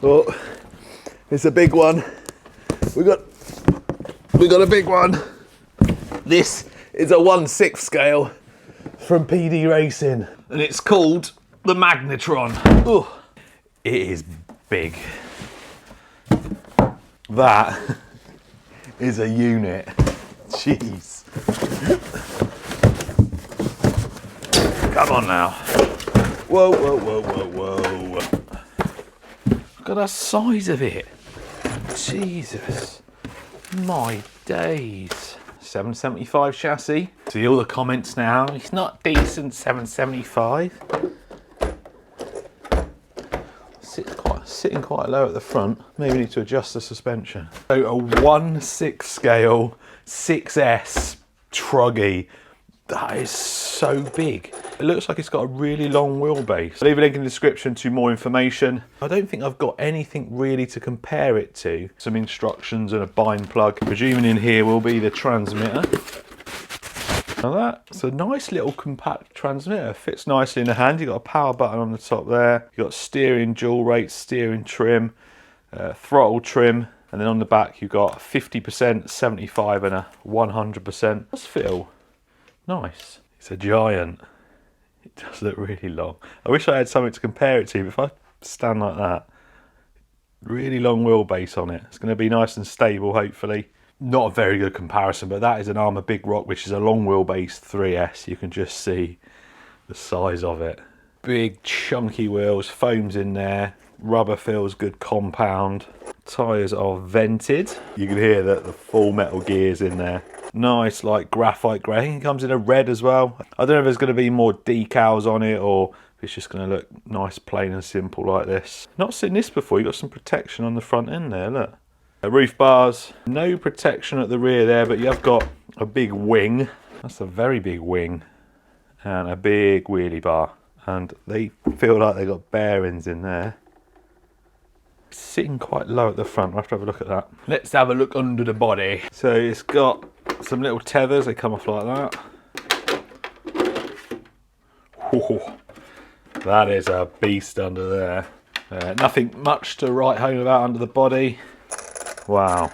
Oh, it's a big one. We got a big one. This is a 1/6 scale from PD Racing, and it's called the Magnitron. Oh, it is big. That is a unit. Jeez. Come on now. Whoa, whoa, whoa, whoa, whoa. Look at the size of it. Jesus. My days. 775 chassis. See all the comments now. It's not decent 775. Sitting quite low at the front. Maybe need to adjust the suspension. So a 1/6 scale 6S truggy. That is so big. It looks like it's got a really long wheelbase. I'll leave a link in the description to more information. I don't think I've got anything really to compare it to. Some instructions and a bind plug. Presuming in here will be the transmitter. Now that's a nice little compact transmitter. Fits nicely in the hand. You've got a power button on the top there. You've got steering dual rate, steering trim, throttle trim. And then on the back you've got 50%, 75 and a 100%. Does feel nice. It's a giant. It does look really long. I wish I had something to compare it to, but if I stand like that, really long wheelbase on it. It's going to be nice and stable, hopefully. Not a very good comparison, but that is an Armour Big Rock, which is a long wheelbase 3S. You can just see the size of it. Big chunky wheels, foam's in there, rubber feels good compound. Tyres are vented. You can hear that the full metal gears in there. Nice like graphite grey. I think it comes in a red as well. I don't know if there's going to be more decals on it or if it's just going to look nice, plain and simple like this. Not seen this before. You've got some protection on the front end there, look. Roof bars. No protection at the rear there, but you have got a big wing. That's a very big wing. And a big wheelie bar. And they feel like they've got bearings in there. Sitting quite low at the front. We'll have to have a look at that. Let's have a look under the body. So it's got some little tethers. They come off like that. Whoa, that is a beast under there. Nothing much to write home about under the body. Wow.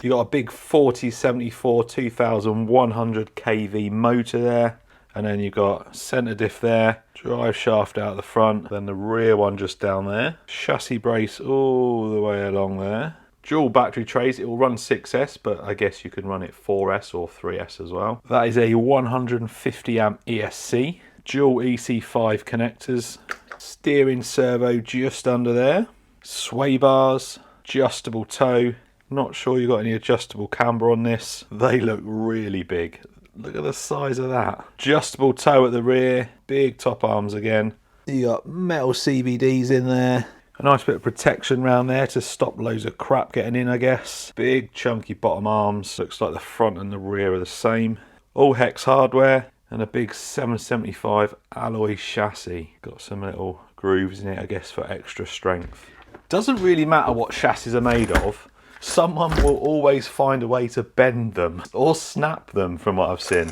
You got a big 4074 2100 kV motor there. And then you've got centre diff there, drive shaft out the front, then the rear one just down there. Chassis brace all the way along there. Dual battery trays, it will run 6S, but I guess you can run it 4S or 3S as well. That is a 150 amp ESC. Dual EC5 connectors. Steering servo just under there. Sway bars, adjustable toe. Not sure you've got any adjustable camber on this. They look really big. Look at the size of that. Adjustable toe at the rear, big top arms again. You got metal CVDs in there. A nice bit of protection around there to stop loads of crap getting in, I guess. Big chunky bottom arms. Looks like the front and the rear are the same. All hex hardware and a big 775 alloy chassis. Got some little grooves in it, I guess, for extra strength. Doesn't really matter what chassis are made of. Someone will always find a way to bend them or snap them from what I've seen.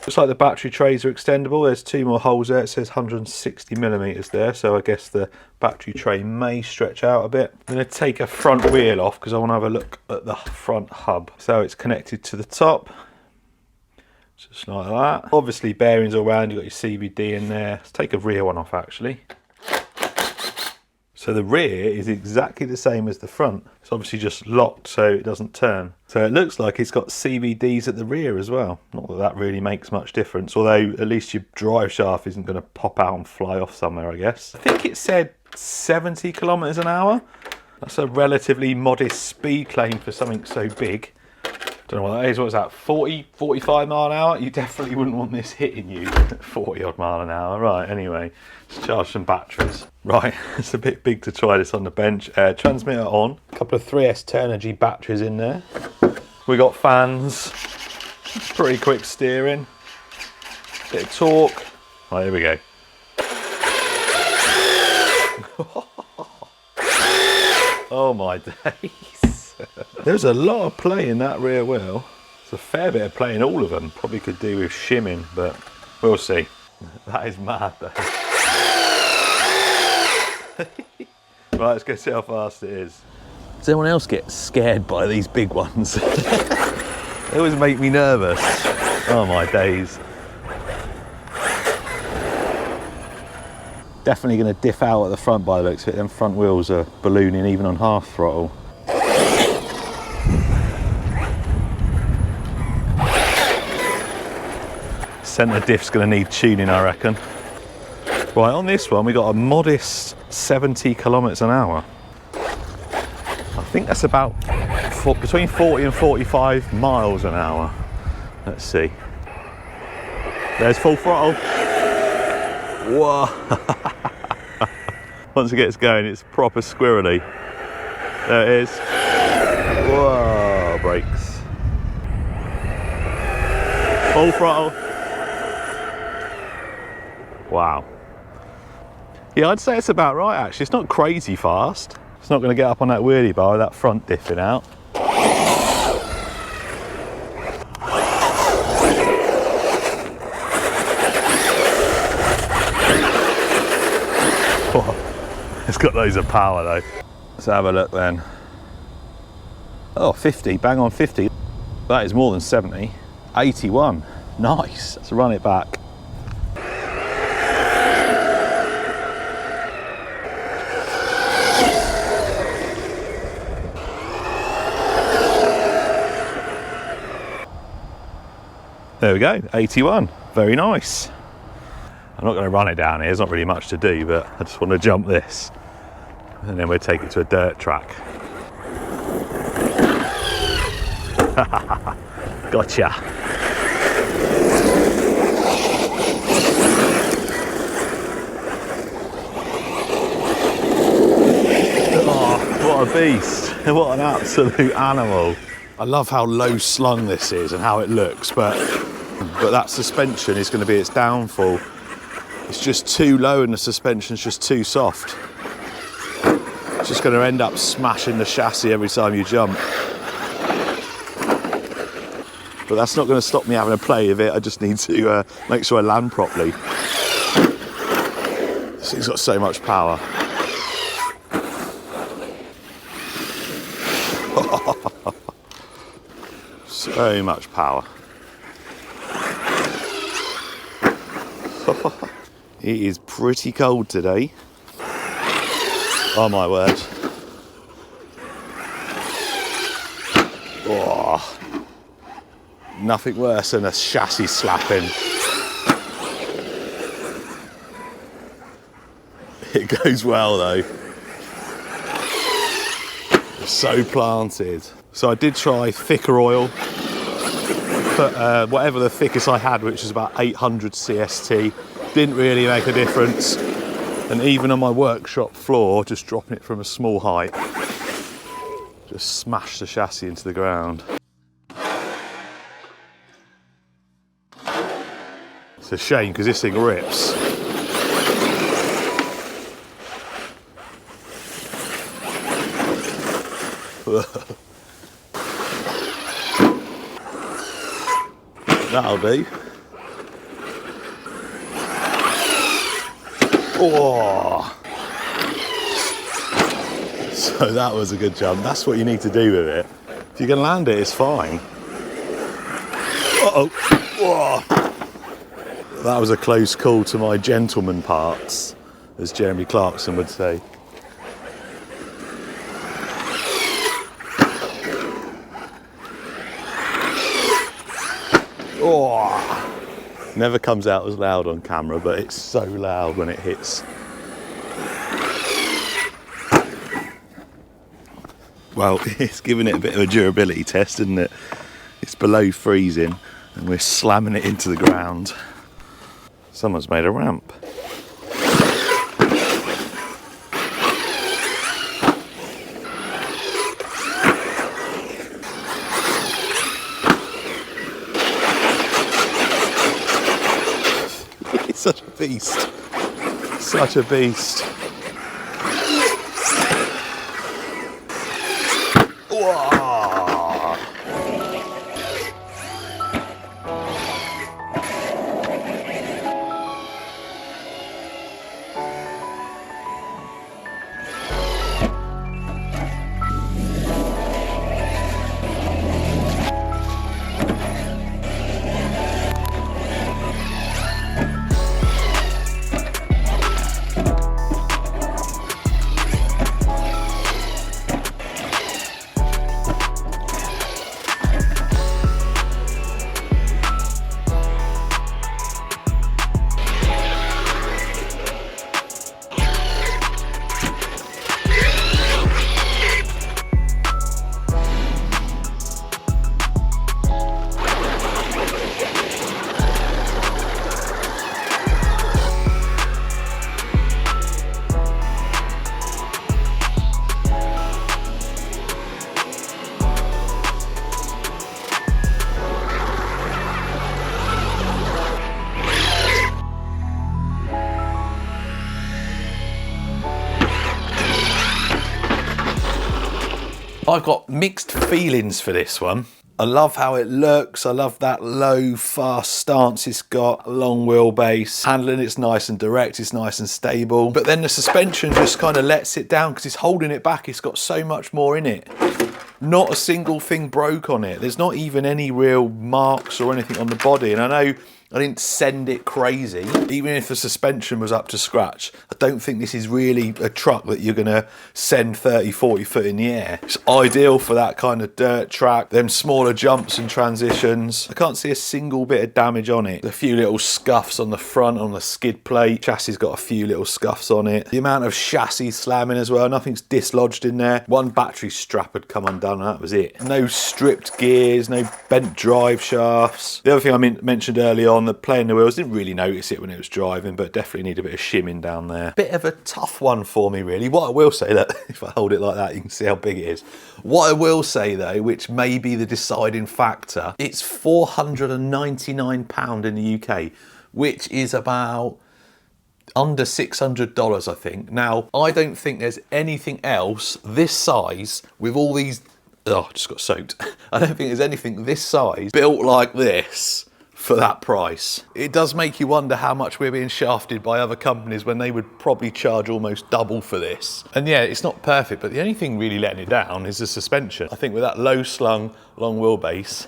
Looks like the battery trays are extendable. There's two more holes there. It says 160mm there, so I guess the battery tray may stretch out a bit. I'm going to take a front wheel off because I want to have a look at the front hub. So it's connected to the top, just like that. Obviously bearings all around, you've got your CVD in there. Let's take a rear one off actually. So the rear is exactly the same as the front. It's obviously just locked so it doesn't turn. So it looks like it's got CVDs at the rear as well. Not that that really makes much difference, although at least your drive shaft isn't going to pop out and fly off somewhere, I guess. I think it said 70 kilometers an hour. That's a relatively modest speed claim for something so big. Don't know what that is. What's that? 40, 45 mile an hour? You definitely wouldn't want this hitting you at 40 odd mile an hour. Right, anyway, let's charge some batteries. Right, it's a bit big to try this on the bench. Transmitter on. A couple of 3S Turnergy batteries in there. We got fans. Pretty quick steering. Bit of torque. Right, here we go. Oh my days. There's a lot of play in that rear wheel. There's a fair bit of play in all of them. Probably could do with shimming, but we'll see. That is mad though. Right, let's go see how fast it is. Does anyone else get scared by these big ones? They always make me nervous. Oh my days. Definitely going to diff out at the front by the looks of it. Them front wheels are ballooning even on half throttle. Centre diff's going to need tuning, I reckon. Right, on this one we got a modest 70 kilometres an hour. I think that's about between 40 and 45 miles an hour. Let's see. There's full throttle. Whoa. Once it gets going, it's proper squirrely. There it is. Whoa, brakes. Full throttle. Wow. Yeah, I'd say it's about right actually. It's not crazy fast. It's not going to get up on that wheelie bar with that front diffing out. It's got loads of power though. Let's have a look then. Oh, 50, bang on 50. That is more than 70. 81, nice. Let's run it back. There we go, 81, very nice. I'm not going to run it down here, there's not really much to do, but I just want to jump this. And then we'll take it to a dirt track. Gotcha. Oh, what a beast. What an absolute animal. I love how low slung this is and how it looks, but that suspension is going to be its downfall. It's just too low and the suspension's just too soft. It's just going to end up smashing the chassis every time you jump. But that's not going to stop me having a play with it. I just need to make sure I land properly. This thing's got so much power. So much power. It is pretty cold today. Oh my word. Oh, nothing worse than a chassis slapping. It goes well though. It's so planted. So I did try thicker oil, but whatever the thickest I had, which was about 800 CST, didn't really make a difference. And even on my workshop floor, just dropping it from a small height, just smashed the chassis into the ground. It's a shame because this thing rips. That'll do. Oh. So that was a good jump. That's what you need to do with it. If you can land it, it's fine. Uh-oh. Whoa. That was a close call to my gentleman parts, as Jeremy Clarkson would say. Oh. Never comes out as loud on camera, but it's so loud when it hits. Well, it's giving it a bit of a durability test, isn't it? It's below freezing and we're slamming it into the ground. Someone's made a ramp. It's such a beast. Such a beast. Whoa. I've got mixed feelings for this one. I love how it looks. I love that low, fast stance it's got, long wheelbase. Handling it's nice and direct, it's nice and stable. But then the suspension just kind of lets it down because it's holding it back. It's got so much more in it. Not a single thing broke on it. There's not even any real marks or anything on the body. And I know I didn't send it crazy. Even if the suspension was up to scratch, I don't think this is really a truck that you're gonna send 30, 40 foot in the air. It's ideal for that kind of dirt track, them smaller jumps and transitions. I can't see a single bit of damage on it. A few little scuffs on the front, on the skid plate. Chassis got a few little scuffs on it. The amount of chassis slamming as well, nothing's dislodged in there. One battery strap had come undone and that was it. No stripped gears, no bent drive shafts. The other thing I mentioned earlier on, the play in the wheels, didn't really notice it when it was driving, but definitely need a bit of shimming down there. Bit of a tough one for me really. What I will say, that if I hold it like that you can see how big it is. What I will say though, which may be the deciding factor, it's £499 in the UK, which is about under $600 I think. Now I don't think there's anything else this size with all these, oh just got soaked. I don't think there's anything this size built like this for that price. It does make you wonder how much we're being shafted by other companies when they would probably charge almost double for this. And yeah, it's not perfect, but the only thing really letting it down is the suspension. I think with that low slung, long wheelbase,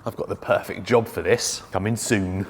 I've got the perfect job for this. Coming soon.